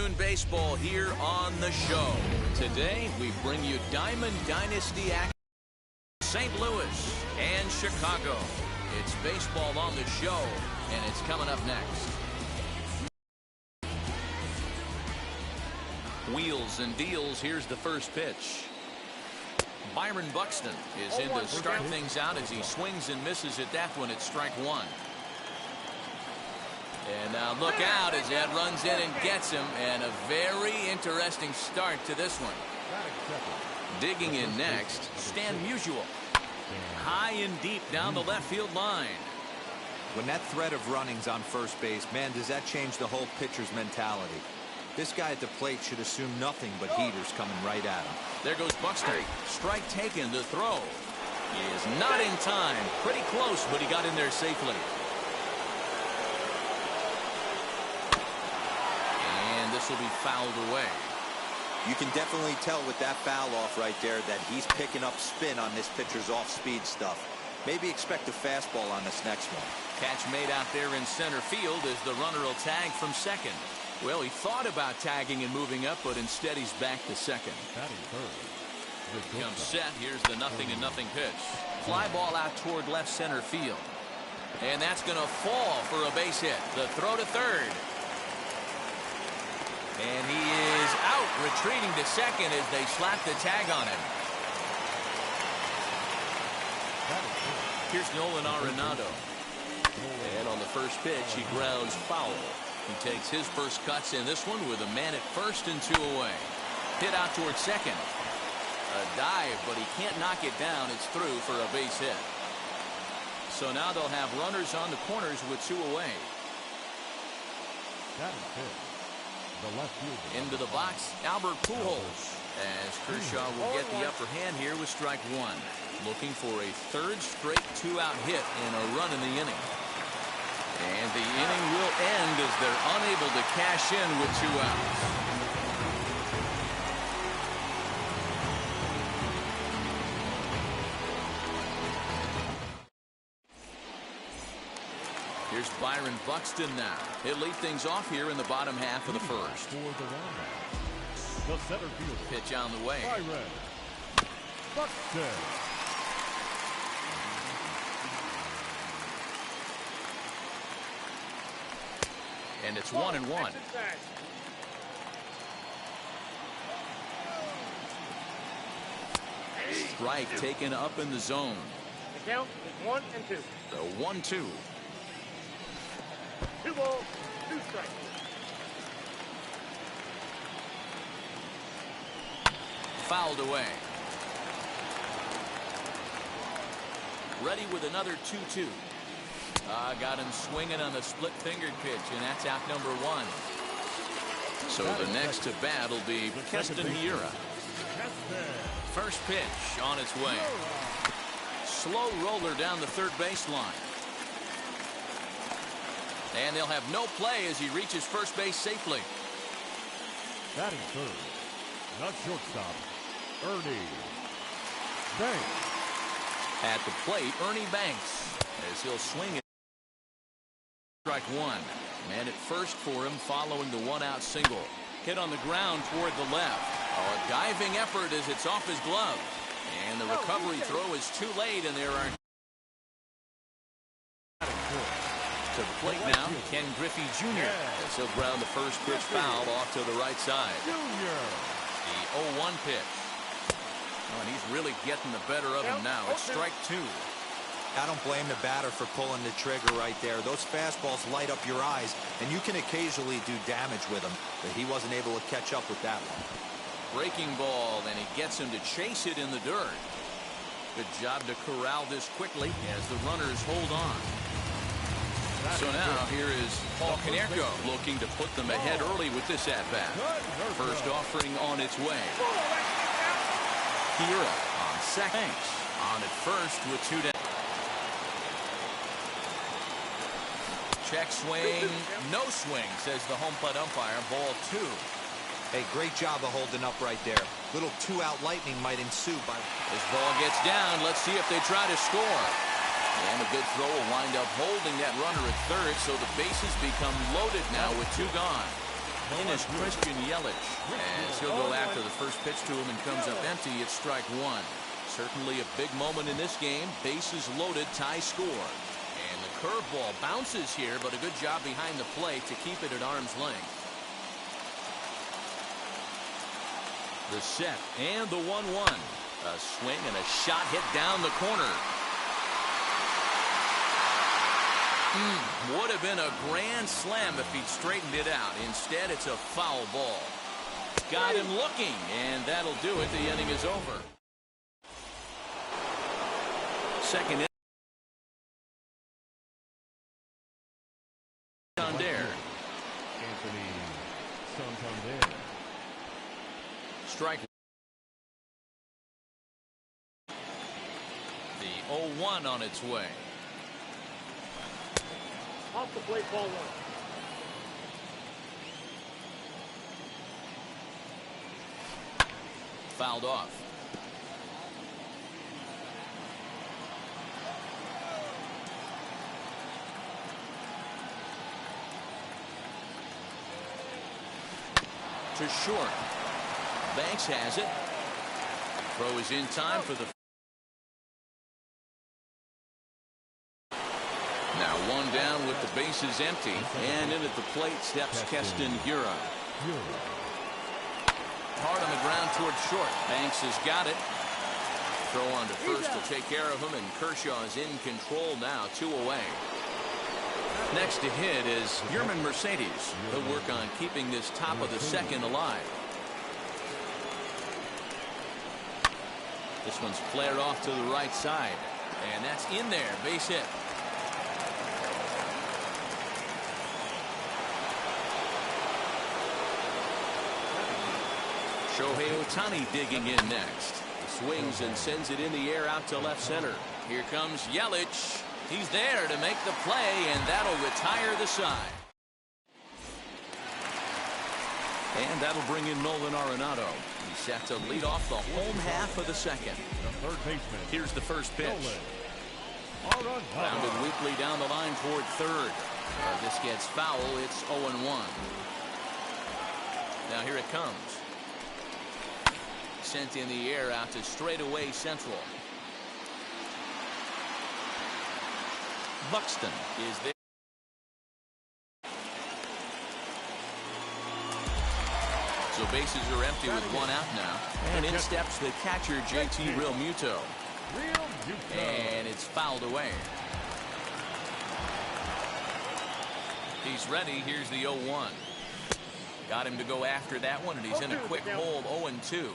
afternoon baseball here on the show. Today, we bring you Diamond Dynasty action. St. Louis and Chicago. It's baseball on the show, and it's coming up next. Wheels and deals. Here's the first pitch. Byron Buxton is in to start things out as he swings and misses at that one at strike one. And now look out as that runs in and gets him, and a very interesting start to this one. Digging in next, Stan Musial. High and deep down the left field line. When that threat of running's on first base, man, does that change the whole pitcher's mentality. This guy at the plate should assume nothing but heaters coming right at him. There goes Buxton. Strike taken to throw. He is not in time. Pretty close, but he got in there safely. And this will be fouled away. You can definitely tell with that foul off right there that he's picking up spin on this pitcher's off-speed stuff. Maybe expect a fastball on this next one. Catch made out there in center field as the runner will tag from second. Well, he thought about tagging and moving up, but instead he's back to second. Comes set. Here's the 0-0 pitch. Fly ball out toward left center field. And that's going to fall for a base hit. The throw to third. And he is out, retreating to second as they slap the tag on him. Here's Nolan Arenado. And on the first pitch, he grounds foul. He takes his first cuts in this one with a man at first and 2 away. Hit out towards second. A dive, but he can't knock it down. It's through for a base hit. So now they'll have runners on the corners with 2 away. Into the box, Albert Pujols, as Kershaw will get the upper hand here with strike one. Looking for a third straight 2-out hit and a run in the inning. And the inning will end as they're unable to cash in with 2 outs. Here's Byron Buxton now. He'll lead things off here in the bottom half of the first. The center fielder. Pitch on the way. Byron Buxton. And it's 1-1. Strike taken up in the zone. The count is 1 and 2. The 1-2. 2 balls, 2 strikes. Fouled away. Ready with another 2-2. Got him swinging on the split-fingered pitch, and that's out number 1. So the next to bat will be Keston Hiura. First pitch on its way. Slow roller down the third baseline. And they'll have no play as he reaches first base safely. Batting third, not shortstop, Ernie Banks. At the plate, Ernie Banks, as he'll swing it. Strike one. Man at first for him following the 1-out single. Hit on the ground toward the left. A diving effort as it's off his glove. And the recovery throw is too late, and there are. To the plate now, Ken Griffey Jr. as he'll ground the first pitch foul off to the right side. The 0-1 pitch. Oh, and he's really getting the better of him now. It's strike 2. I don't blame the batter for pulling the trigger right there. Those fastballs light up your eyes, and you can occasionally do damage with them, but he wasn't able to catch up with that one. Breaking ball, and he gets him to chase it in the dirt. Good job to corral this quickly as the runners hold on. So now here is Paul Konerko looking to put them ahead early with this at-bat. First offering on its way. Hiura on second. On at first with 2 down. Check swing. No swing, says the home plate umpire. Ball 2. Hey, great job of holding up right there. Little 2-out lightning might ensue. As ball gets down, let's see if they try to score. And a good throw will wind up holding that runner at third, so the bases become loaded now with 2 gone. In is Christian Yelich, as he'll go after the first pitch to him and comes up empty. It's strike one. Certainly a big moment in this game. Bases loaded, tie score. And the curveball bounces here, but a good job behind the plate to keep it at arm's length. The set and the 1-1. A swing and a shot hit down the corner. Would have been a grand slam if he'd straightened it out. Instead, it's a foul ball. Got him looking, and that'll do it. The inning is over. Second inning. Santander. Anthony Santander. Strike. The 0-1 on its way. Off the plate, ball one. Fouled off. To short. Banks has it. Throw is in time for the. Now one down with the bases empty, and in at the plate steps Keston Hiura. Hard on the ground towards short. Banks has got it. Throw on to first will take care of him, and Kershaw is in control now, 2 away. Next to hit is Yermin Mercedes. He'll work on keeping this top of the second alive. This one's flared off to the right side, and that's in there. Base hit. Shohei Ohtani digging in next. He swings and sends it in the air out to left center. Here comes Yelich. He's there to make the play, and that'll retire the side. And that'll bring in Nolan Arenado. He's set to lead off the home half of the second. The third baseman. Here's the first pitch. Nolan Arenado. Rounded weakly down the line toward third. This gets foul. It's 0-1. Now here it comes. Sent in the air out to straightaway central. Buxton is there. So bases are empty with one out now. And in steps the catcher, JT Realmuto. And it's fouled away. He's ready. Here's the 0-1. Got him to go after that one, and he's in a quick hold, 0-2.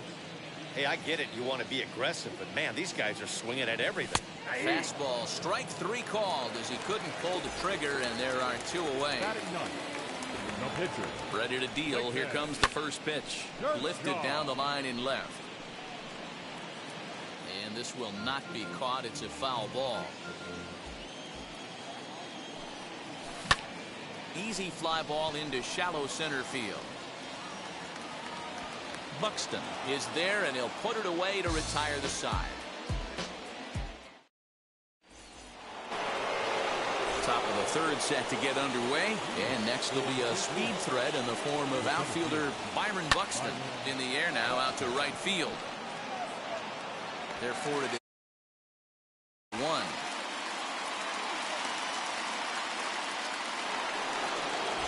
Hey, I get it. You want to be aggressive, but man, these guys are swinging at everything. Fastball, strike 3 called as he couldn't pull the trigger, and there are 2 away. No pitcher. Ready to deal. Here comes the first pitch. Lifted down the line in left. And this will not be caught. It's a foul ball. Easy fly ball into shallow center field. Buxton is there, and he'll put it away to retire the side. Top of the third set to get underway, and next will be a speed threat in the form of outfielder Byron Buxton. In the air now out to right field. Therefore it is 1.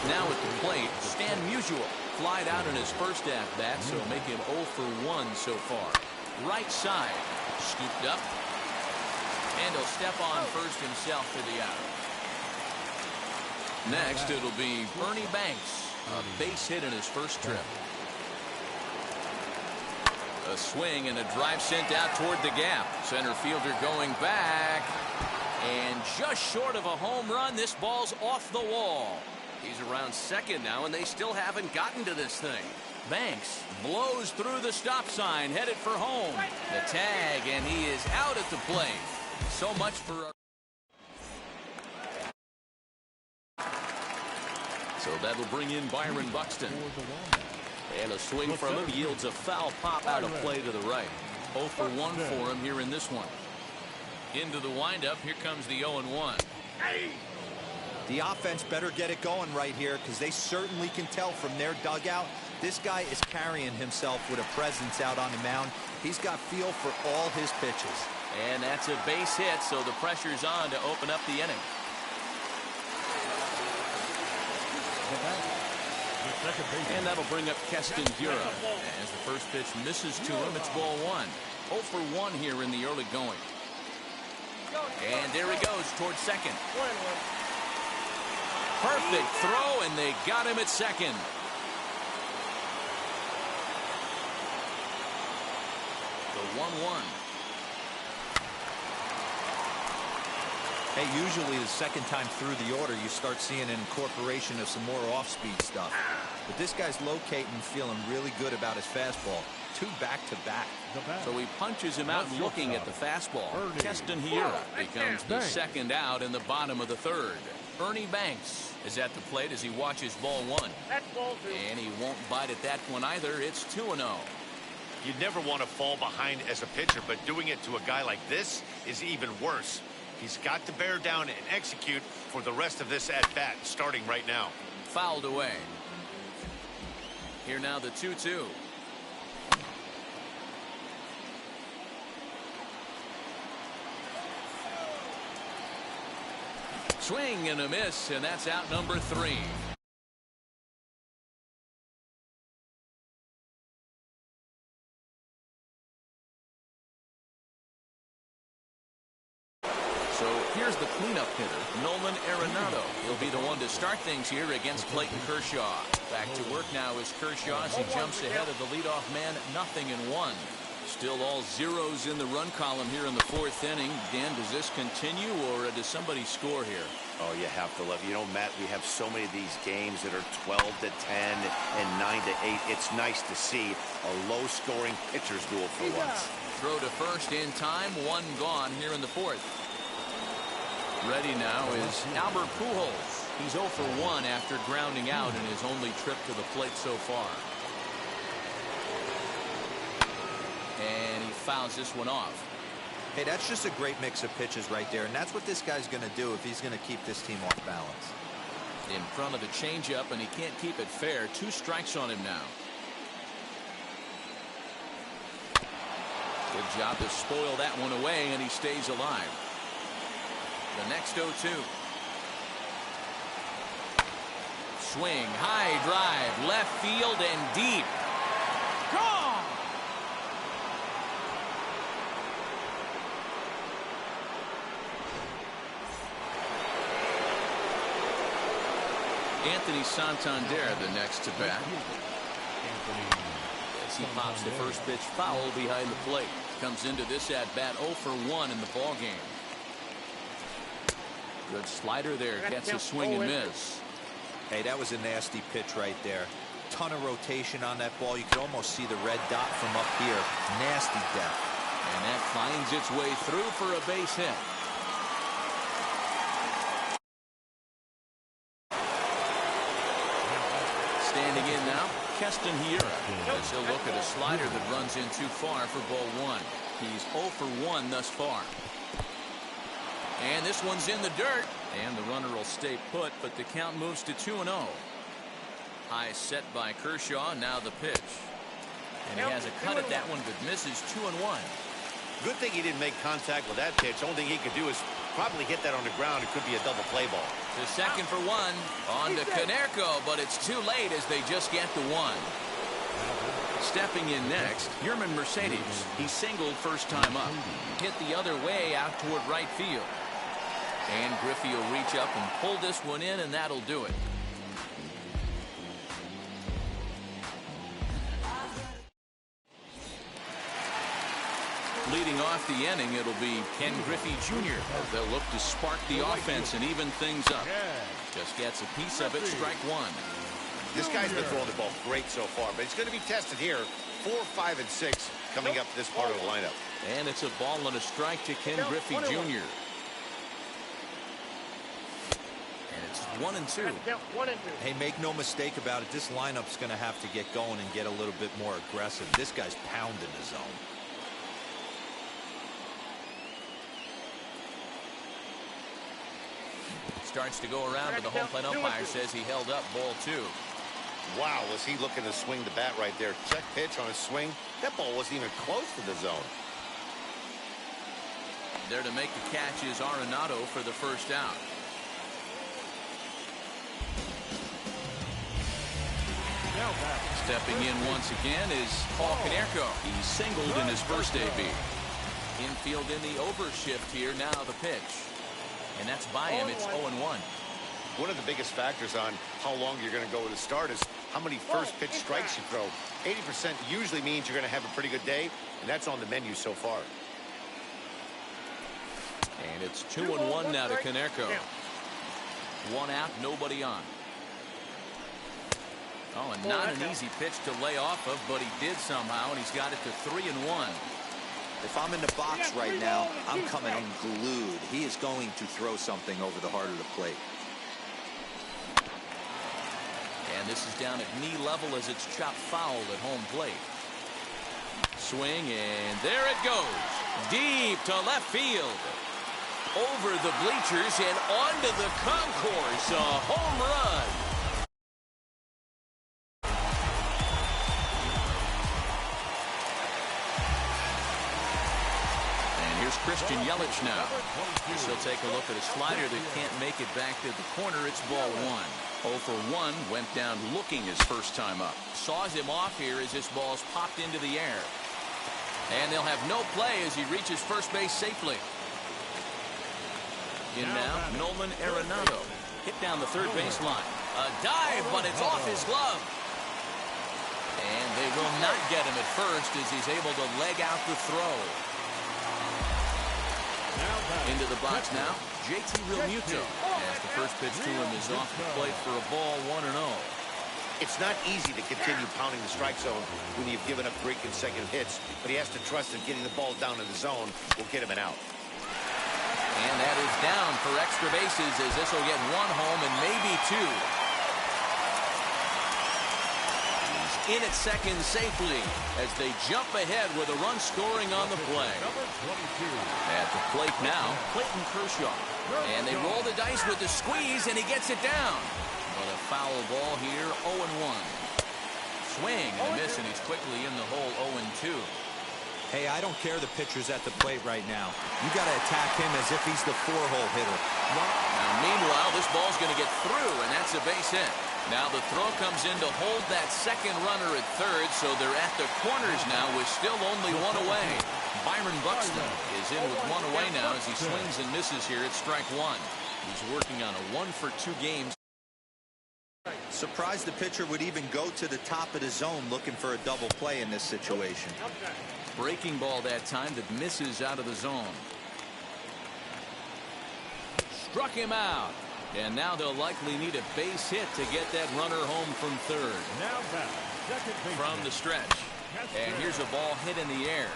Now at the plate, Stan Musial flied out in his first at-bat, so make him 0 for 1 so far. Right side, scooped up, and he'll step on first himself for the out. Next, it'll be Bernie Banks, a base hit in his first trip. A swing and a drive sent out toward the gap. Center fielder going back, and just short of a home run, this ball's off the wall. He's around second now, and they still haven't gotten to this thing. Banks blows through the stop sign, headed for home. The tag, and he is out at the plate. So much for our... So that'll bring in Byron Buxton. And a swing from him yields a foul pop out of play to the right. 0 for 1 for him here in this one. Into the windup, here comes the 0-1. The offense better get it going right here because they certainly can tell from their dugout. This guy is carrying himself with a presence out on the mound. He's got feel for all his pitches. And that's a base hit, so the pressure's on to open up the inning. And that'll bring up Keston Hiura. As the first pitch misses to him, it's ball one. 0 for 1 here in the early going. And there he goes towards second. Perfect throw, and they got him at second. The 1-1. Hey, usually the second time through the order, you start seeing an incorporation of some more off-speed stuff. But this guy's locating, feeling really good about his fastball. 2 back-to-back. So he punches him out looking at the fastball. Keston Hiura becomes the second out in the bottom of the third. Ernie Banks is at the plate as he watches ball one. That's ball 2. And he won't bite at that one either. It's 2-0. You never want to fall behind as a pitcher, but doing it to a guy like this is even worse. He's got to bear down and execute for the rest of this at-bat, starting right now. Fouled away. Here now the 2-2. Swing and a miss, and that's out number 3. So here's the cleanup hitter, Nolan Arenado. He'll be the one to start things here against Clayton Kershaw. Back to work now is Kershaw as he jumps ahead of the leadoff man, 0-1. Still all zeros in the run column here in the 4th inning. Dan, does this continue, or does somebody score here? Oh, you have to love it. You know, Matt, we have so many of these games that are 12-10 and 9-8. It's nice to see a low-scoring pitcher's duel for once. Throw to first in time, 1 gone here in the 4th. Ready now is Albert Pujols. He's 0 for 1 after grounding out in his only trip to the plate so far. And he fouls this one off. Hey, that's just a great mix of pitches right there, and that's what this guy's going to do if he's going to keep this team off balance. In front of the changeup, and he can't keep it fair. 2 strikes on him now. Good job to spoil that one away, and he stays alive. The next 0-2. Swing, high drive, left field and deep. Gone! Anthony Santander the next to bat. As he pops the first pitch foul behind the plate. Comes into this at bat 0 for 1 in the ball game. Good slider there, gets a swing and miss. Hey, that was a nasty pitch right there. Ton of rotation on that ball. You could almost see the red dot from up here. Nasty depth. And that finds its way through for a base hit. Standing in now, Keston Hiura. As he'll look at a slider that runs in too far for ball 1. He's 0 for 1 thus far. And this one's in the dirt. And the runner will stay put, but the count moves to 2-0. High set by Kershaw. Now the pitch. And he has a cut at that one, but misses 2-1. Good thing he didn't make contact with that pitch. Only thing he could do is probably hit that on the ground. It could be a double play ball. To second for 1. On to Konerko, but it's too late as they just get the 1. Stepping in next, Yermin Mercedes. He singled first time up. Hit the other way out toward right field. And Griffey will reach up and pull this one in, and that'll do it. Leading off the inning, it'll be Ken Griffey Jr. They'll look to spark the offense and even things up. Just gets a piece of it, strike 1. This guy's been throwing the ball great so far, but it's going to be tested here. 4, 5, and 6 coming up this part of the lineup. And it's a ball and a strike to Ken Griffey Jr. And it's 1 and 2. Hey, make no mistake about it. This lineup's going to have to get going and get a little bit more aggressive. This guy's pounding the zone. starts to go around, but the home plate umpire says he held up ball 2. Wow, was he looking to swing the bat right there? Check pitch on his swing. That ball wasn't even close to the zone. There to make the catch is Arenado for the first out. Now back. Stepping in once again is Paul Konerko. He singled in his first AB. Infield in the overshift here. Now the pitch. And that's by him. It's 0-1. One of the biggest factors on how long you're going to go with a start is how many first pitch strikes you throw. 80% usually means you're going to have a pretty good day, and that's on the menu so far. And it's 2-1 now to Konerko. 1 out, nobody on. Oh, and not an easy pitch to lay off of, but he did somehow, and he's got it to 3-1. If I'm in the box right now, I'm coming unglued. He is going to throw something over the heart of the plate. And this is down at knee level as it's chopped foul at home plate. Swing, and there it goes. Deep to left field. Over the bleachers and onto the concourse. A home run. And here's Christian Yelich now. He'll take a look at a slider that can't make it back to the corner. It's ball 1. 0 for 1, went down looking his first time up. Saws him off here as this ball's popped into the air. And they'll have no play as he reaches first base safely. In now, Nolan Arenado. Hit down the third baseline. A dive, but it's off his glove. And they will not get him at first as he's able to leg out the throw. Into the box now, JT Realmuto. As the first pitch to him is off the plate for a ball 1-0. It's not easy to continue pounding the strike zone when you've given up 3 consecutive hits, but he has to trust that getting the ball down in the zone will get him an out. And that is down for extra bases as this will get 1 home and maybe 2. He's in at second safely as they jump ahead with a run scoring on the play. At the plate now, Clayton Kershaw. And they roll the dice with the squeeze, and he gets it down. But a foul ball here, 0-1. Swing and a miss, and he's quickly in the hole, 0-2. Hey, I don't care the pitcher's at the plate right now. You got to attack him as if he's the 4-hole hitter. Now, meanwhile, this ball's going to get through, and that's a base hit. Now the throw comes in to hold that second runner at third, so they're at the corners now with still only 1 away. Byron Buxton is in with 1 away now as he swings and misses here at strike 1. He's working on a 1-for-2 games. Surprised the pitcher would even go to the top of the zone looking for a double play in this situation. Breaking ball that time that misses out of the zone. Struck him out. And now they'll likely need a base hit to get that runner home from third. Now back. Second base. From the stretch. And here's a ball hit in the air.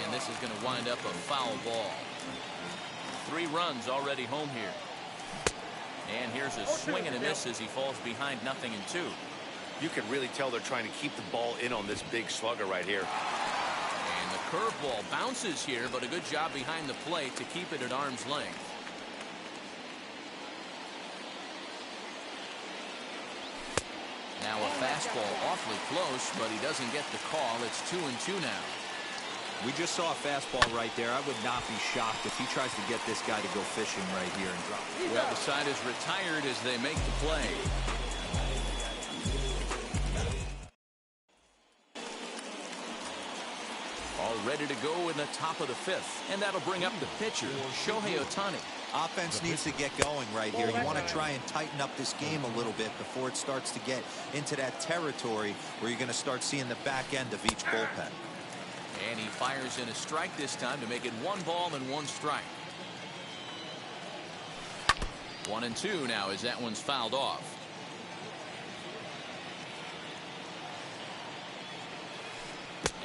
And this is going to wind up a foul ball. 3 runs already home here. And here's a swing and a miss as he falls behind 0-2. You can really tell they're trying to keep the ball in on this big slugger right here. And the curveball bounces here, but a good job behind the plate to keep it at arm's length. Now a fastball awfully close, but he doesn't get the call. It's 2-2 now. We just saw a fastball right there. I would not be shocked if he tries to get this guy to go fishing right here and drop it. Well, the side is retired as they make the play. All ready to go in the top of the 5th, and that'll bring up the pitcher, Shohei Ohtani. Offense needs to get going right here. You want to try and tighten up this game a little bit before it starts to get into that territory where you're going to start seeing the back end of each bullpen. And he fires in a strike this time to make it 1 ball and 1 strike. 1-2 now as that one's fouled off.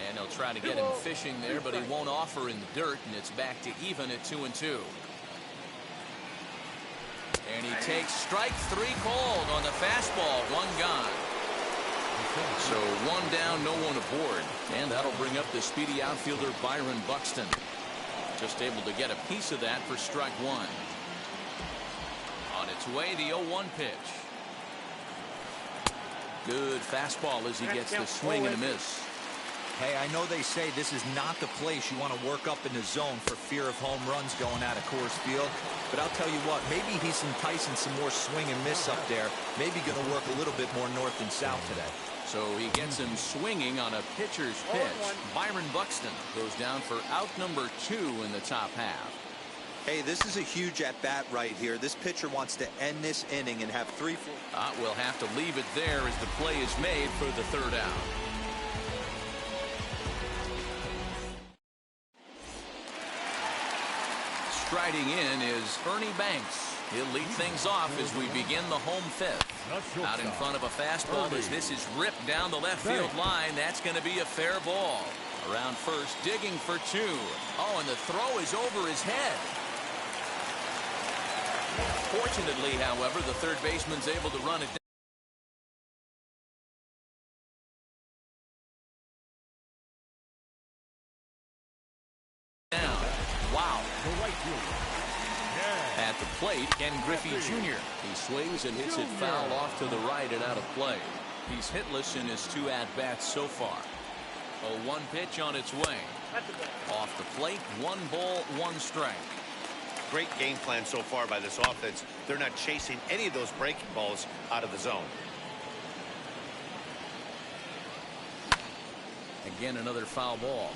And they'll try to get him fishing there, but he won't offer in the dirt, and it's back to even at 2-2. And he takes strike 3 called on the fastball. 1 gone. So 1 down, no one aboard. And that'll bring up the speedy outfielder Byron Buxton. Just able to get a piece of that for strike 1. On its way, the 0-1 pitch. Good fastball as he gets the swing and a miss. Hey, I know they say this is not the place you want to work up in the zone for fear of home runs going out of Coors Field. But I'll tell you what, maybe he's enticing some more swing and miss up there. Maybe going to work a little bit more north and south today. So he gets him swinging on a pitcher's pitch. Byron Buxton goes down for out number 2 in the top half. Hey, this is a huge at-bat right here. This pitcher wants to end this inning and have 3-4. We'll have to leave it there as the play is made for the 3rd out. Striding in is Ernie Banks. He'll lead things off as we begin the home 5th. Out in front of a fastball as this is ripped down the left field line. That's going to be a fair ball. Around first, digging for 2. Oh, and the throw is over his head. Fortunately, however, the third baseman's able to run it down. Wow. At the plate, Ken Griffey Jr. He swings and hits it foul off to the right and out of play. He's hitless in his 2 at-bats so far. A 1 pitch on its way. Off the plate, 1 ball, 1 strike. Great game plan so far by this offense. They're not chasing any of those breaking balls out of the zone. Again, another foul ball.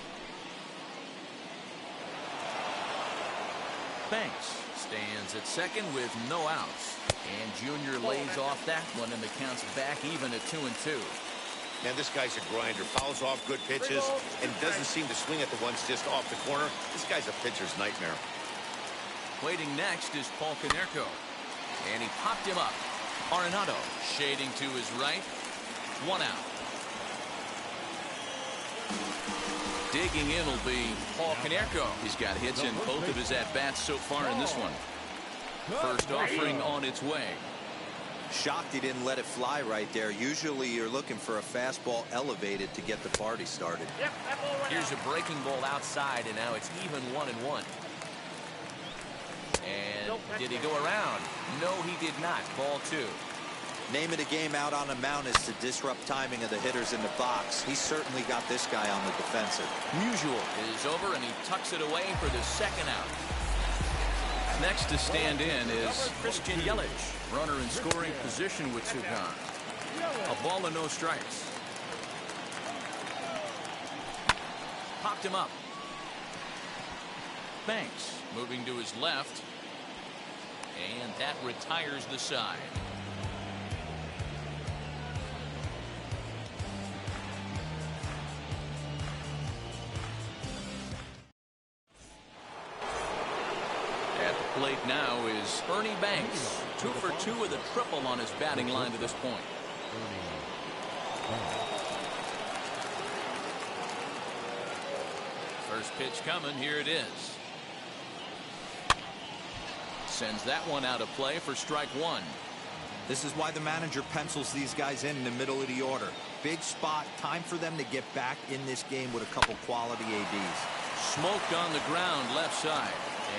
Banks stands at second with no outs. And Junior lays off that one, and the count's back even at 2-2. Man, this guy's a grinder. Fouls off good pitches and doesn't seem to swing at the ones just off the corner. This guy's a pitcher's nightmare. Waiting next is Paul Konerko. And he popped him up. Arenado shading to his right. 1 out. Digging in will be Paul Konerko. He's got hits in both of his at-bats so far in this one. First offering on its way. Shocked he didn't let it fly right there. Usually you're looking for a fastball elevated to get the party started. Here's a breaking ball outside, and now it's even 1-1. And did he go around? No, he did not. Ball 2. Name of the game out on the mound is to disrupt timing of the hitters in the box. He's certainly got this guy on the defensive. Musial is over, and he tucks it away for the 2nd out. Next to stand in is Christian Yelich. Runner in scoring position with 2 gone. A ball and no strikes. Popped him up. Banks moving to his left. And that retires the side. At the plate now is Ernie Banks. 2 for 2 with a triple on his batting line to this point. First pitch coming. Here it is. Sends that one out of play for strike 1. This is why the manager pencils these guys in the middle of the order. Big spot. Time for them to get back in this game with a couple quality ABs. Smoked on the ground left side.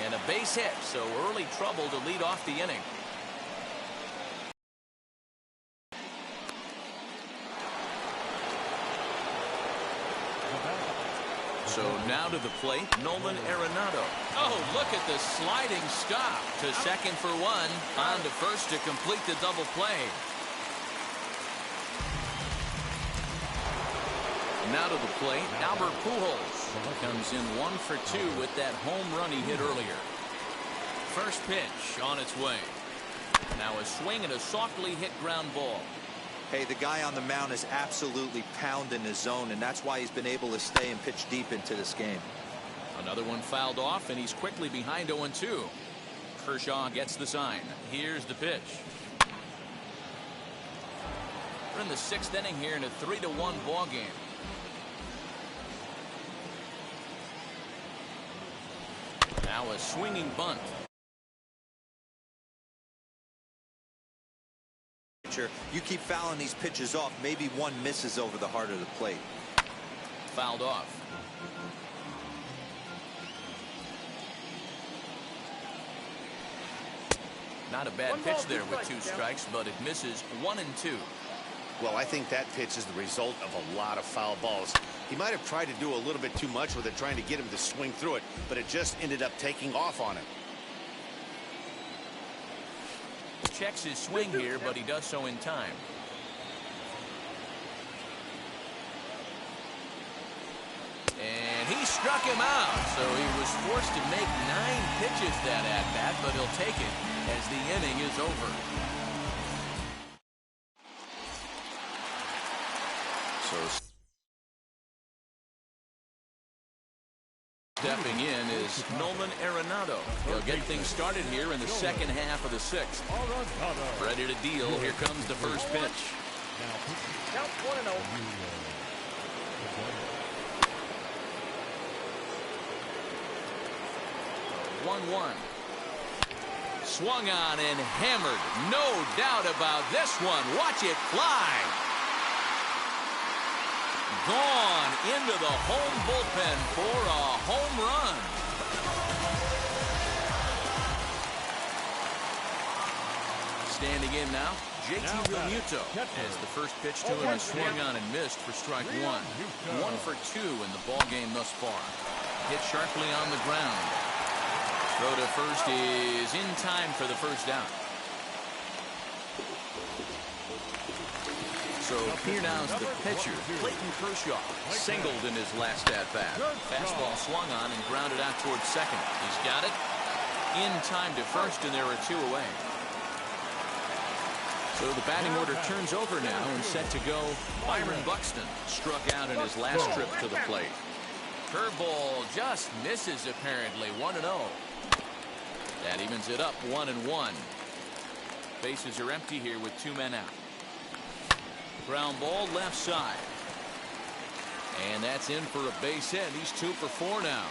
And a base hit, so early trouble to lead off the inning. So now to the plate, Nolan Arenado. Oh, look at the sliding stop to second for 1. On to first to complete the double play. Now to the plate, Albert Pujols comes in 1 for 2 with that home run he hit earlier. First pitch on its way. Now a swing and a softly hit ground ball. Hey, the guy on the mound is absolutely pounding his zone, and that's why he's been able to stay and pitch deep into this game. Another one fouled off, and he's quickly behind 0-2. Kershaw gets the sign. Here's the pitch. We're in the 6th inning here in a 3-1 ball game. Now a swinging bunt. You keep fouling these pitches off, maybe one misses over the heart of the plate. Fouled off. Not a bad pitch there with 2 strikes, but it misses 1 and 2. Well, I think that pitch is the result of a lot of foul balls. He might have tried to do a little bit too much with it, trying to get him to swing through it, but it just ended up taking off on him. Checks his swing here, but he does so in time. And he struck him out, so he was forced to make 9 pitches that at-bat, but he'll take it as the inning is over. So stepping in is Nolan Arenado. He'll get things started here in the second half of the 6th. Ready to deal. Here comes the first pitch. Count 1-0. 1-1. Swung on and hammered. No doubt about this one. Watch it fly. Gone into the home bullpen for a home run. Standing in now, JT Realmuto as the first pitch to him is swung on and missed for strike 1. 1 for 2 in the ball game thus far. Hit sharply on the ground. Throw to first is in time for the first down. So here now's the pitcher, Clayton Kershaw, singled in his last at-bat. Fastball swung on and grounded out towards second. He's got it. In time to first, and there are 2 away. So the batting order turns over now and set to go. Byron Buxton struck out in his last trip to the plate. Curveball just misses apparently. 1-0. That evens it up 1-1. Bases are empty here with 2 men out. Ground ball left side. And that's in for a base hit. He's 2 for 4 now.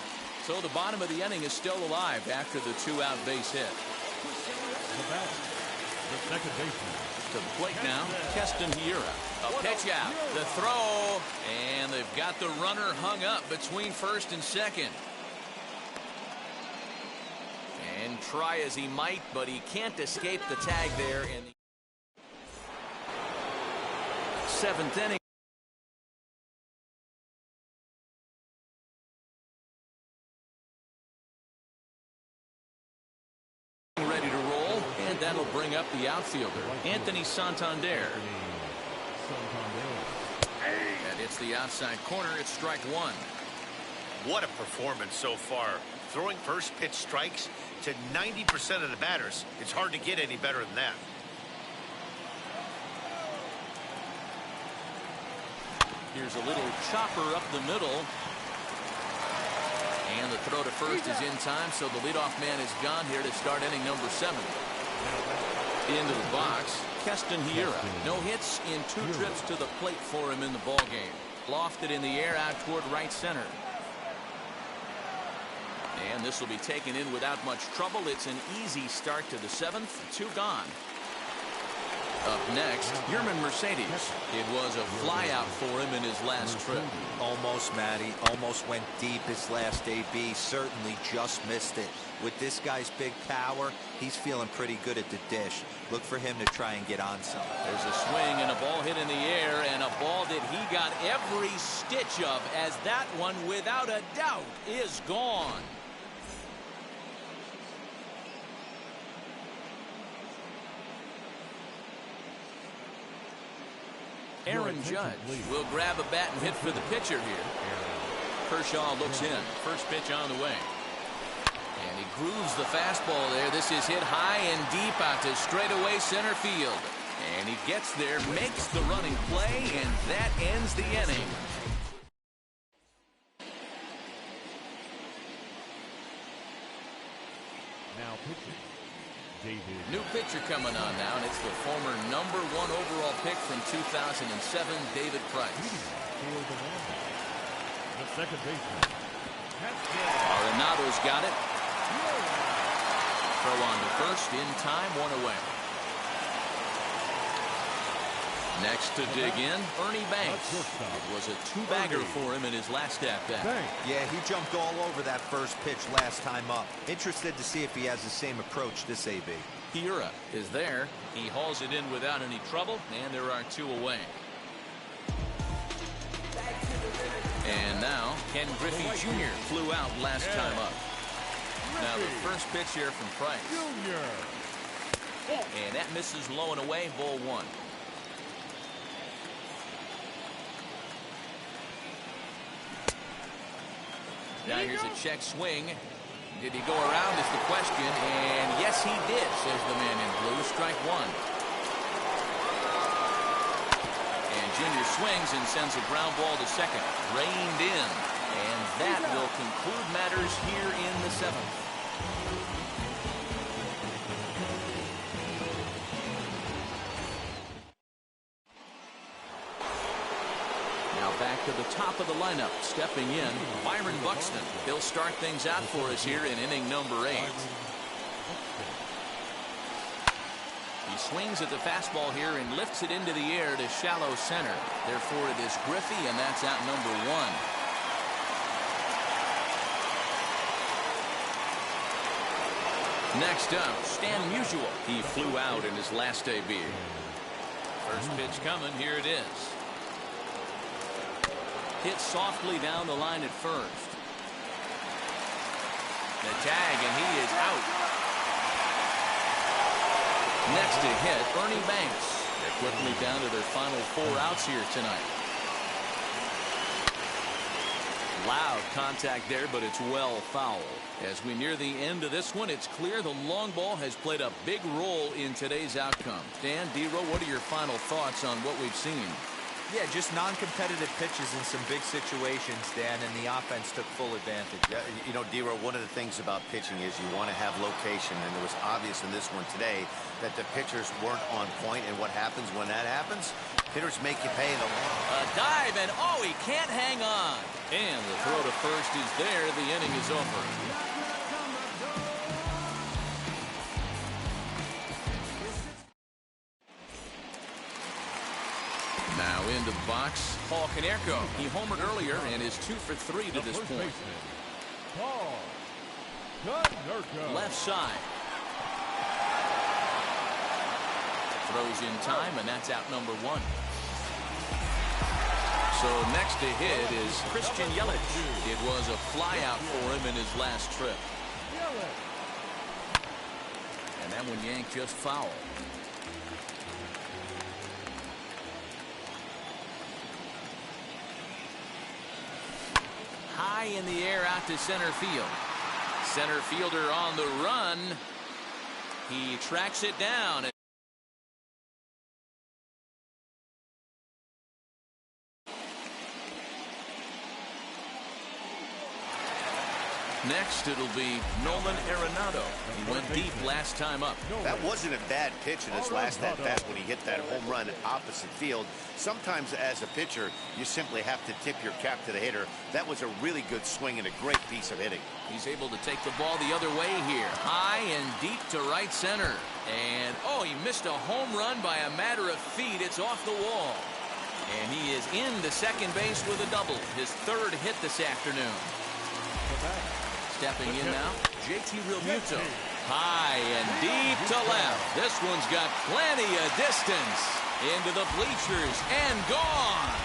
So the bottom of the inning is still alive after the 2-out base hit. The second baseman. To the plate now, Keston Hiura. A pitch out. The throw. And they've got the runner hung up between first and second. And try as he might, but he can't escape the tag there in the 7th inning. Ready to roll, and that'll bring up the outfielder, Anthony Santander. And it's the outside corner. It's strike 1. What a performance so far. Throwing first pitch strikes to 90% of the batters. It's hard to get any better than that. Here's a little chopper up the middle. And the throw to first is in time, so the leadoff man is gone here to start inning number 7. Into the box, Keston Hiura. No hits in 2 trips to the plate for him in the ball game. Lofted in the air out toward right center. And this will be taken in without much trouble. It's an easy start to the 7th. 2 gone. Up next, Yermin Mercedes. It was a flyout for him in his last trip. Almost, Matty. Almost went deep his last AB. Certainly just missed it. With this guy's big power, he's feeling pretty good at the dish. Look for him to try and get on some. There's a swing and a ball hit in the air, and a ball that he got every stitch of, as that one, without a doubt, is gone. Aaron Judge will grab a bat and hit for the pitcher here. Kershaw looks in. First pitch on the way. And he grooves the fastball there. This is hit high and deep out to straightaway center field. And he gets there, makes the running play, and that ends the inning. Now pitching. New pitcher coming on now, and it's the former #1 overall pick from 2007, David Price. The second baseman. Arenado's got it. Throw on to first in time, 1 away. Next to dig in, Ernie Banks. It was a two-bagger for him in his last at-bat. Yeah, he jumped all over that first pitch last time up. Interested to see if he has the same approach this AB. Hiura is there. He hauls it in without any trouble, and there are two away. And now, Ken Griffey Jr. flew out last time up. Now the first pitch here from Price. And that misses low and away, ball one. Now here's a check swing. Did he go around is the question, and yes he did, says the man in blue. Strike one. And Junior swings and sends a ground ball to second. Reined in. And that will conclude matters here in the seventh. Back to the top of the lineup, stepping in, Byron Buxton. He'll start things out for us here in inning number 8. He swings at the fastball here and lifts it into the air to shallow center. Therefore, it is Griffey, and that's out number 1. Next up, Stan Musial. He flew out in his last debut. First pitch coming, here it is. Hit softly down the line at first. The tag, and he is out. Next to hit, Ernie Banks. They're quickly down to their final 4 outs here tonight. Loud contact there, but it's well foul. As we near the end of this one, it's clear the long ball has played a big role in today's outcome. Dan, D-Row, what are your final thoughts on what we've seen? Yeah, just non-competitive pitches in some big situations, Dan, and the offense took full advantage. Yeah, you know, D-Row, one of the things about pitching is you want to have location, and it was obvious in this one today that the pitchers weren't on point, and what happens when that happens? Hitters make you pay. A dive, and oh, he can't hang on. And the throw to first is there. The inning is over. Now into the box, Paul Konerko. He homered earlier and is 2 for 3 to this point. Paul Konerko. Left side. Throws in time, and that's out number 1. So next to hit is Christian Yelich. It was a flyout for him in his last trip. And that one yanked just foul. High in the air out to center field. Center fielder on the run. He tracks it down. Next, it'll be Nolan Arenado. He went deep last time up. That wasn't a bad pitch in his last at-bat when he hit that home run opposite field. Sometimes as a pitcher, you simply have to tip your cap to the hitter. That was a really good swing and a great piece of hitting. He's able to take the ball the other way here. High and deep to right center. And, oh, he missed a home run by a matter of feet. It's off the wall. And he is into second base with a double. His 3rd hit this afternoon. Stepping in now, JT Realmuto. High and deep to left. This one's got plenty of distance. Into the bleachers and gone.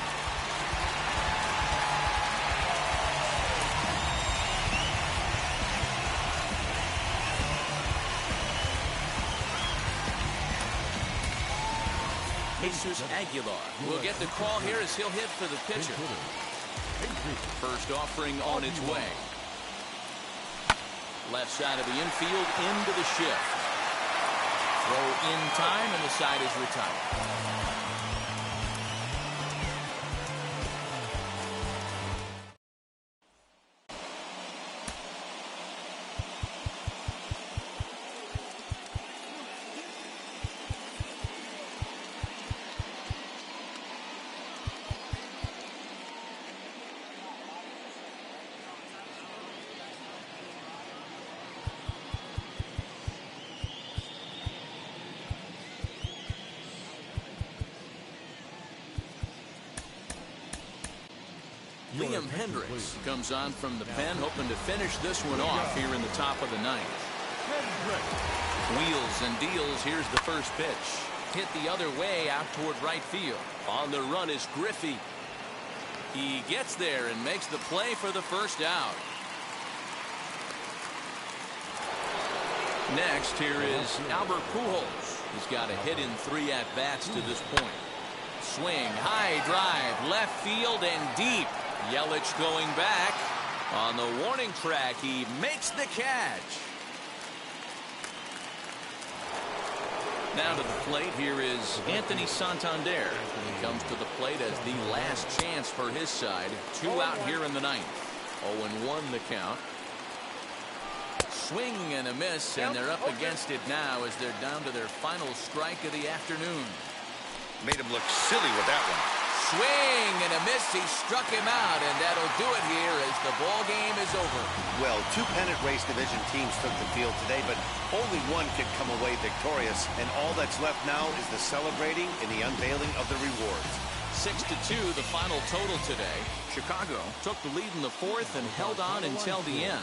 Jesus Aguilar will get the call here as he'll hit for the pitcher. First offering on its way. Left side of the infield into the shift. Throw in time, and the side is retired. Hendricks comes on from the pen, hoping to finish this one off here in the top of the ninth. Wheels and deals. Here's the first pitch. Hit the other way out toward right field. On the run is Griffey. He gets there and makes the play for the first out. Next, here is Albert Pujols. He's got a hit in 3 at-bats to this point. Swing, high drive, left field and deep. Yelich going back. On the warning track, he makes the catch. Now to the plate, here is Anthony Santander. He comes to the plate as the last chance for his side. 2 out here in the ninth. 0-1 the count. Swing and a miss, and they're up against it now as they're down to their final strike of the afternoon. Made him look silly with that one. Swing and a miss. He struck him out, and that'll do it here as the ball game is over. Well, 2 pennant race division teams took the field today, but only one can come away victorious, and all that's left now is the celebrating and the unveiling of the rewards. 6-2 the final total today. Chicago took the lead in the 4th and held on until the end.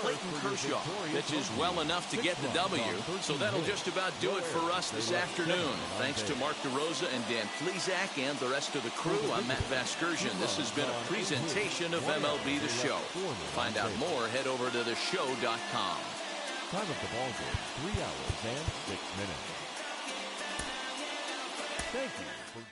Clayton Kershaw pitches well enough to get the W, so that'll just about do it for us this afternoon. Thanks to Mark DeRosa and Dan Flezak and the rest of the crew, I'm Matt Vasgersian. This has been a presentation of MLB The Show. To find out more, head over to theshow.com. Time of the ball game, 3 hours and 6 minutes. Thank you for...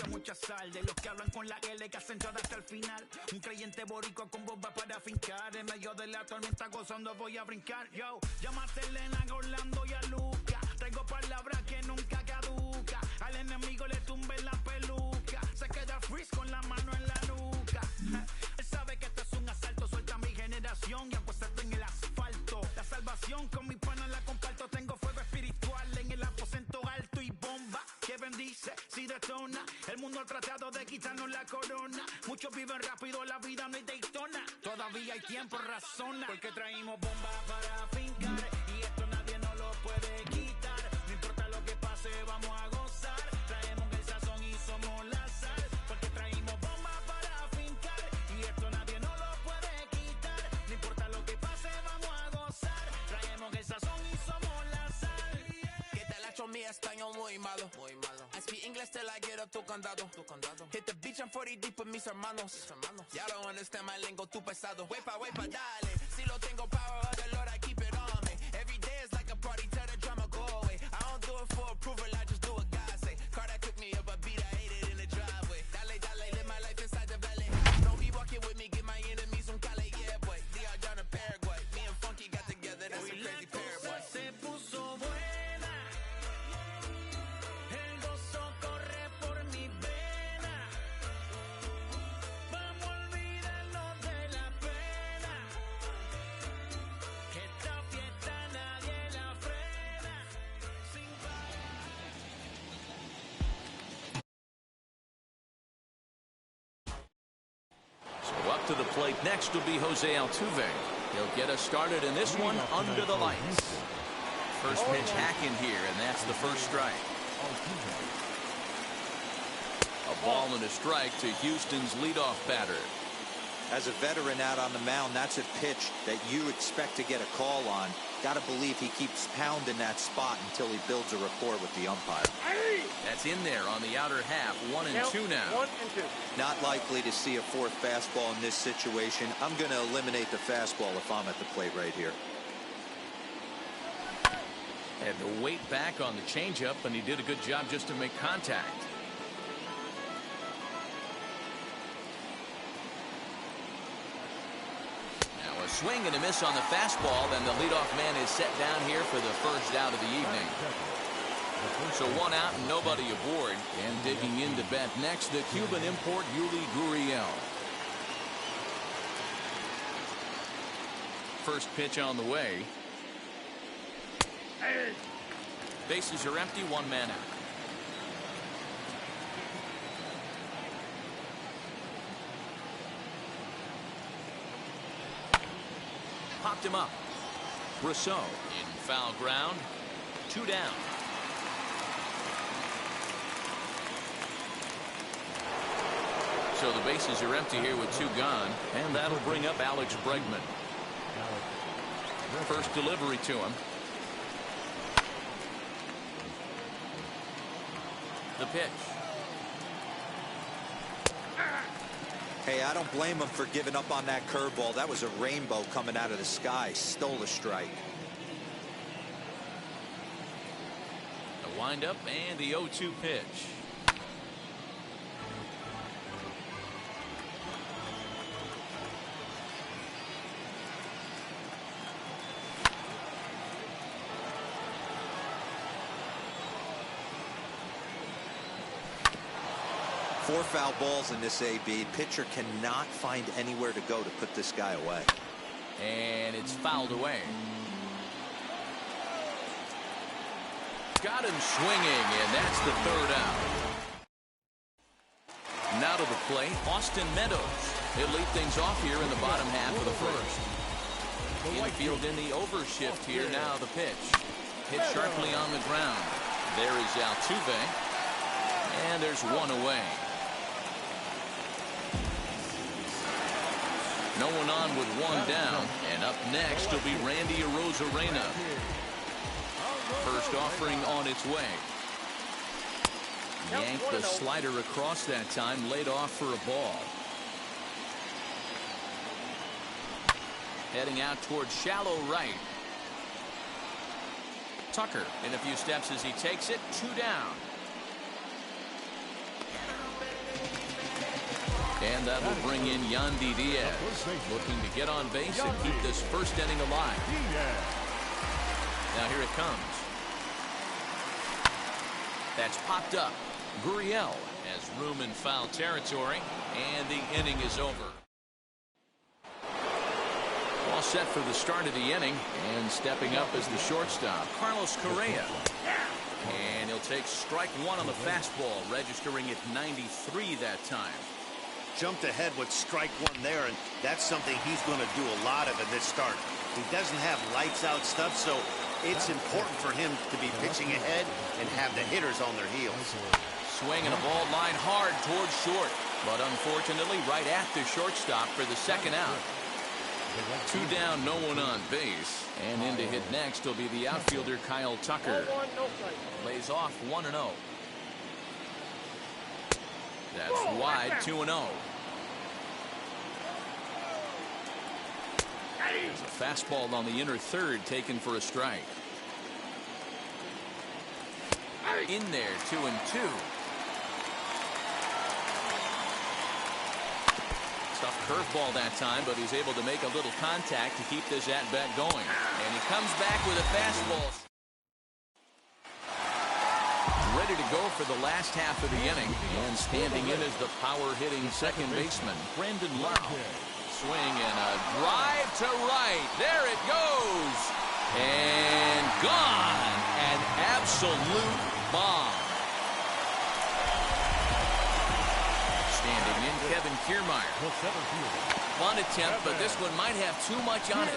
Mucha sal, de los que hablan con la L que hacen todo hasta el final. Un creyente boricua con bomba para fincar, en medio de la tormenta gozando voy a brincar. Yo, llámate a Elena, a Orlando y a Luca. Traigo palabras que nunca caduca. Al enemigo le tumbe la peluca. Se queda freeze con la mano en la nuca. Él sabe que esto es un asalto, suelta mi generación y apuéstate en el asfalto. La salvación con mi pana la comparto. Tengo fuego espiritual en el aposento alto y bomba que bendice si detona. El mundo ha tratado de quitarnos la corona. Muchos viven rápido, la vida no hay Daytona. Todavía hay tiempo, razona. Porque traímos bombas para fincar. Y esto nadie nos lo puede quitar. No importa lo que pase, vamos a gozar. Traemos el sazón y somos la sal. Porque traímos bombas para fincar. Y esto nadie nos lo puede quitar. No importa lo que pase, vamos a gozar. Traemos el sazón y somos la sal. Que te la echo mi español muy malo. I speak English till I get up to condado. Hit the beach, I'm 40 deep with mis hermanos. Y'all don't understand my lingo, too pesado. Wepa, dale. Si lo tengo power of the Lord, I keep it on me. Every day is like a party, tell the drama go away. I don't do it for approval, I just do what God say. Car that cooked me up a beat, I ate it in the driveway. Dale, live my life inside the valley. Don't be walking with me, get my enemies from Cali, yeah, boy. DR down to Paraguay. Me and Funky got together, that's a crazy pair, boy. Se puso buena. El gozo corre por mi vena. Vamos a olvidarnos de la pena. Que esta fiesta nadie la frena. Sin So up to the plate next will be Jose Altuve. He'll get us started in this one under the lights. First pitch hacking here, and that's the first strike. A ball and a strike to Houston's leadoff batter. As a veteran out on the mound, that's a pitch that you expect to get a call on. Got to believe he keeps pounding that spot until he builds a rapport with the umpire. That's in there on the outer half. 1-2 now. Not likely to see a 4th fastball in this situation. I'm going to eliminate the fastball if I'm at the plate right here. Had to wait back on the changeup, and he did a good job just to make contact. Now a swing and a miss on the fastball, and the leadoff man is set down here for the first out of the evening. So 1 out and nobody aboard. And digging in to bat next, the Cuban import Yuli Gurriel. First pitch on the way. Bases are empty, one man out. Popped him up. Rousseau in foul ground. 2 down. So the bases are empty here with 2 gone, and that'll bring up Alex Bregman. First delivery to him. The pitch. Hey, I don't blame him for giving up on that curveball. That was a rainbow coming out of the sky. Stole a strike. The windup and the 0-2 pitch. Four foul balls in this AB. Pitcher cannot find anywhere to go to put this guy away. And it's fouled away. Got him swinging, and that's the 3rd out. Now to the plate, Austin Meadows. He'll lead things off here in the bottom half of the 1st. Infield in the overshift here. Now the pitch. Hit sharply on the ground. There is Altuve. And there's 1 away. No one on with 1 down. And up next will be Randy Arozarena. First offering on its way. Yanked the slider across that time. Laid off for a ball. Heading out towards shallow right. Tucker in a few steps as he takes it. 2 down. And that will bring in Yandy Diaz, looking to get on base and keep this 1st inning alive. Now here it comes. That's popped up. Gurriel has room in foul territory, and the inning is over. All set for the start of the inning, and stepping up as the shortstop, Carlos Correa. And he'll take strike 1 on the fastball, registering at 93 that time. Jumped ahead with strike 1 there, and that's something he's going to do a lot of in this start. He doesn't have lights out stuff, so it's important for him to be pitching ahead and have the hitters on their heels. Swing and a ball line hard towards short, but unfortunately right at the shortstop for the 2nd out. 2 down, no one on base, and in to hit next will be the outfielder Kyle Tucker. Lays off 1-0. That's wide, 2-0. There's a fastball on the inner 3rd taken for a strike. In there, 2-2. Tough curveball that time, but he's able to make a little contact to keep this at-bat going. And he comes back with a fastball. Ready to go for the last half of the inning, and standing in is the power-hitting 2nd baseman, Brandon Lowe. Swing and a drive to right. There it goes. And gone. An absolute bomb. Standing in, Kevin Kiermaier. Bunt attempt, but this one might have too much on it.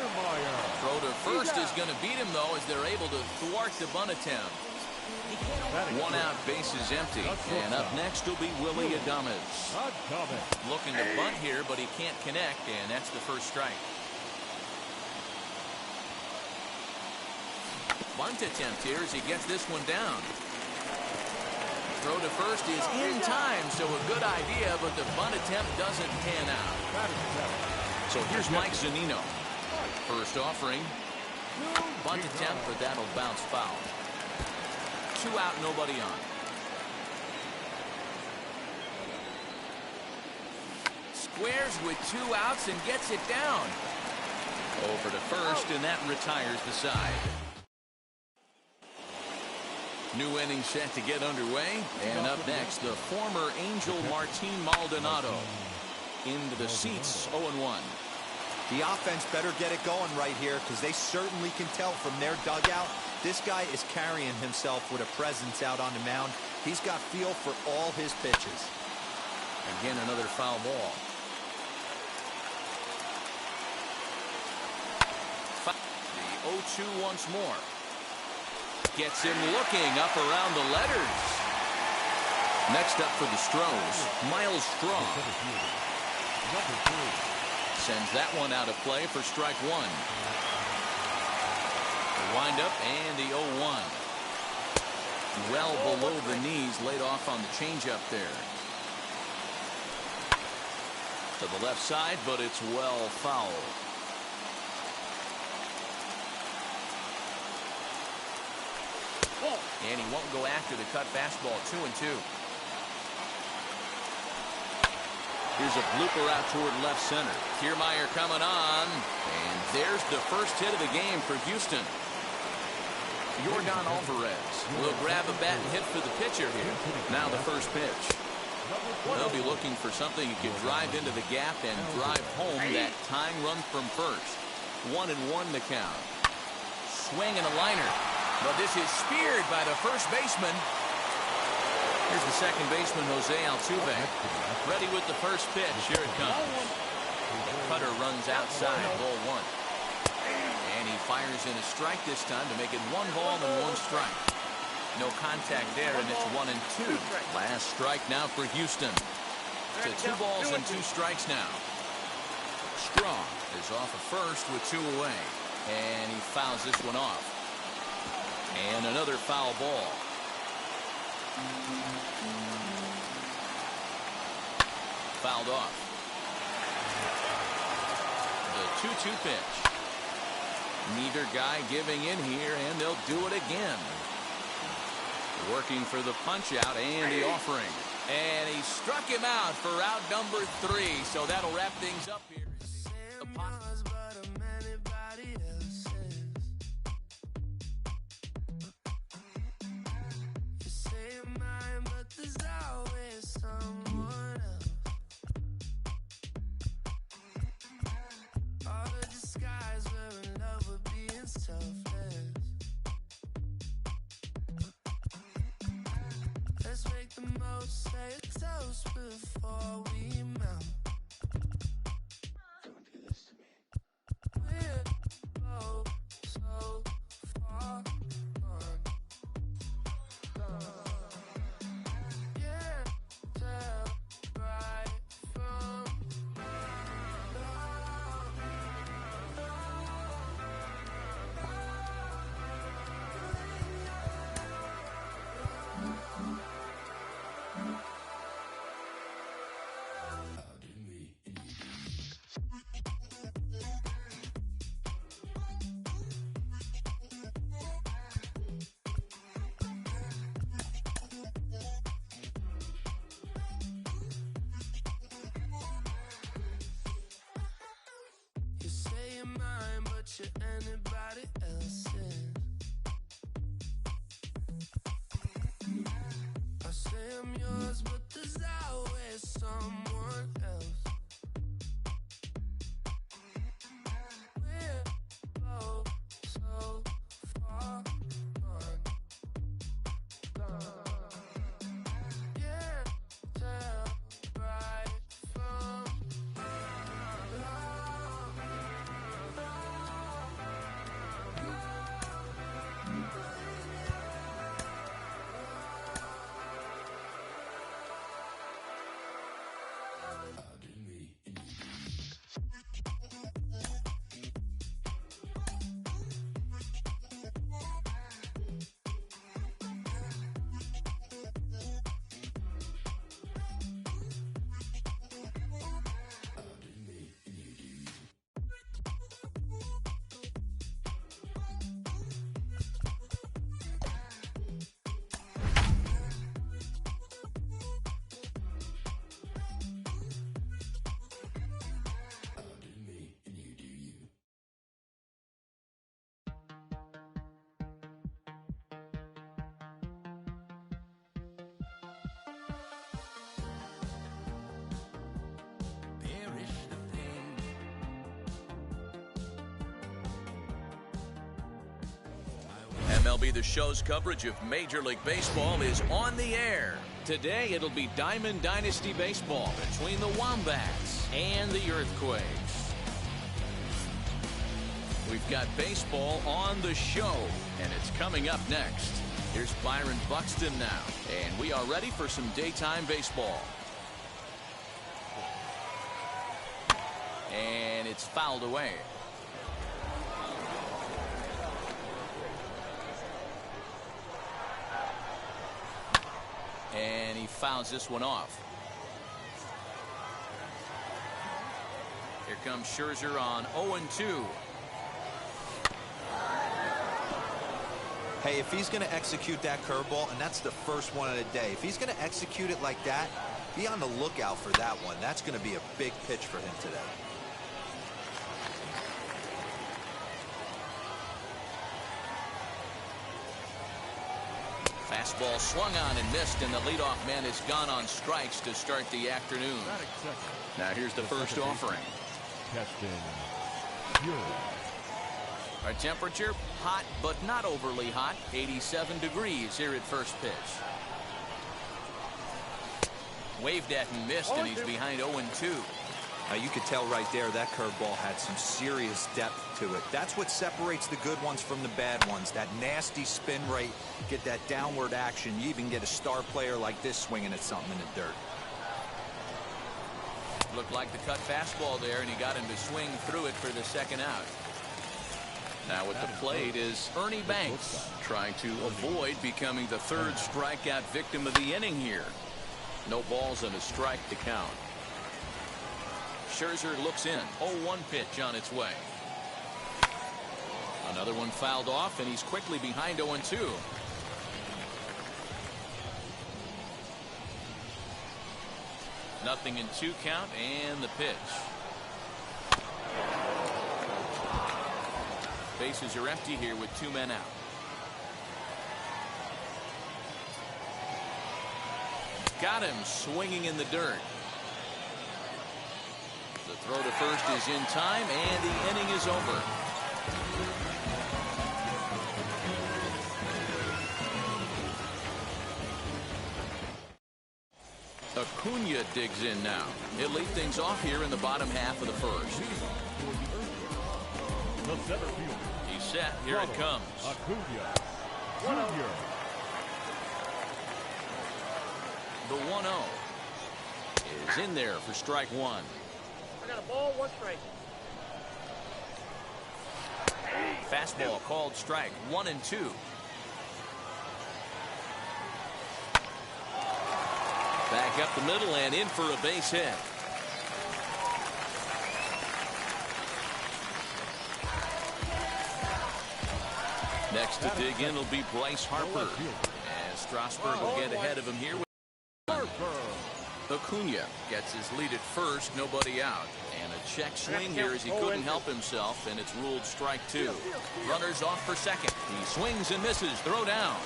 Throw to first is going to beat him, though, as they're able to thwart the bunt attempt. 1 out, bases empty, and up next will be Willy Adames. Looking to bunt here, but he can't connect, and that's the 1st strike. Bunt attempt here as he gets this one down. Throw to first is in time, so a good idea, but the bunt attempt doesn't pan out. So here's Mike Zunino. First offering. Bunt attempt, but that'll bounce foul. 2 out, nobody on. Squares with 2 outs and gets it down. Over to first, and that retires the side. New inning set to get underway, and up next, the former Angel Martin Maldonado into the seats, 0-1. The offense better get it going right here because they certainly can tell from their dugout this guy is carrying himself with a presence out on the mound. He's got feel for all his pitches. Again, another foul ball. The 0-2 once more. Gets him looking up around the letters. Next up for the Stros, Miles Straw. Sends that one out of play for strike one. The windup and the 0-1. Well below the knees, laid off on the changeup there. To the left side, but it's well foul. And he won't go after the cut fastball. 2-2. Here's a blooper out toward left center. Kiermaier coming on. And there's the first hit of the game for Houston. Yordan Alvarez will grab a bat and hit for the pitcher here. Now the first pitch. They'll be looking for something he can drive into the gap and drive home that tying run from first. 1-1 the count. Swing and a liner. But this is speared by the first baseman. Here's the second baseman, Jose Altuve. Ready with the first pitch. Here it comes. The cutter runs outside, ball one. And he fires in a strike this time to make it 1 ball and 1 strike. No contact there, and it's 1-2. Last strike now for Houston. To 2 balls and 2 strikes now. Straw is off of first with 2 away. And he fouls this one off. And another foul ball. Fouled off. The 2-2 pitch. Neither guy giving in here, and they'll do it again. Working for the punch out and the offering. And he struck him out for out number 3. So that'll wrap things up here. Anybody else's. I say I'm yours, but there's always someone else. We're both so far gone. Can't tell right from MLB The Show's coverage of Major League Baseball is on the air. Today it'll be Diamond Dynasty Baseball between the Wombats and the Earthquakes. We've got baseball on the show, and it's coming up next. Here's Byron Buxton now, and we are ready for some daytime baseball. And it's fouled away. And he fouls this one off. Here comes Scherzer on 0-2. Hey, if he's going to execute that curveball, and that's the first one of the day, if he's going to execute it like that, be on the lookout for that one. That's going to be a big pitch for him today. Fastball swung on and missed, and the leadoff man is gone on strikes to start the afternoon. Now here's the first offering. Our temperature, hot but not overly hot, 87 degrees here at first pitch. Waved at and missed, and he's behind 0-2. Now you could tell right there that curveball had some serious depth to it. That's what separates the good ones from the bad ones. That nasty spin rate, get that downward action. You even get a star player like this swinging at something in the dirt. Looked like the cut fastball there, and he got him to swing through it for the second out. Now at the plate is Ernie Banks, trying to avoid becoming the third strikeout victim of the inning here. No balls and a strike to count. Scherzer looks in. 0-1 pitch on its way. Another one fouled off, and he's quickly behind 0-2. Nothing in 2 count, and the pitch. Bases are empty here with 2 men out. Got him swinging in the dirt. The throw to first is in time, and the inning is over. Acuna digs in now. He'll lead things off here in the bottom half of the first. He's set. Here it comes. The 1-0 is in there for strike one. I got a ball, 1 strike. Fastball called strike 1-2. Back up the middle and in for a base hit. Next to dig in will be Bryce Harper, as Strasburg will get ahead of him here. Acuna gets his lead at first, nobody out, and a check swing here as he couldn't help himself, and it's ruled strike 2. Runners off for second. He swings and misses. Throw down.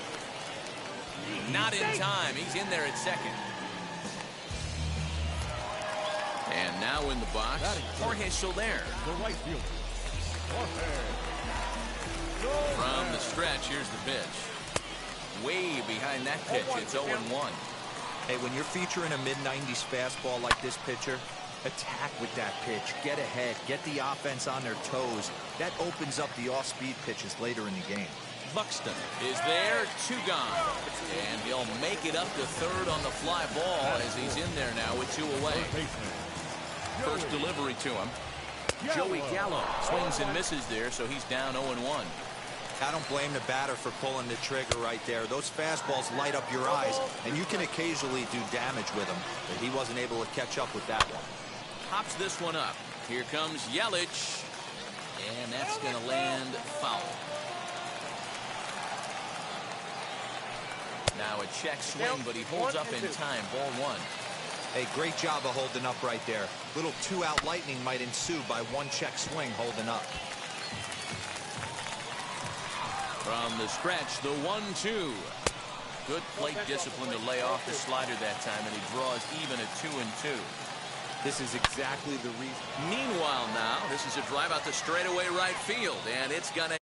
Not in time. He's in there at second. And now in the box, Jorge Soler. From the stretch, here's the pitch. Way behind that pitch, it's 0-1. Hey, when you're featuring a mid-90s fastball like this pitcher, attack with that pitch. Get ahead. Get the offense on their toes. That opens up the off-speed pitches later in the game. Buxton is there, 2 gone. And he'll make it up to third on the fly ball as he's in there now with 2 away. First delivery to him. Joey Gallo swings and misses there, so he's down 0-1. I don't blame the batter for pulling the trigger right there. Those fastballs light up your eyes, and you can occasionally do damage with them, but he wasn't able to catch up with that one. Pops this one up. Here comes Yelich, and that's going to land foul. Now a check swing, but he holds up in time. Ball 1. Hey, great job of holding up right there. Little 2-out lightning might ensue by 1 check swing holding up. From the stretch, the 1-2. Good plate discipline to lay off the slider that time, and he draws even at 2-2. This is exactly the reason. Meanwhile now, this is a drive out to straightaway right field, and it's going to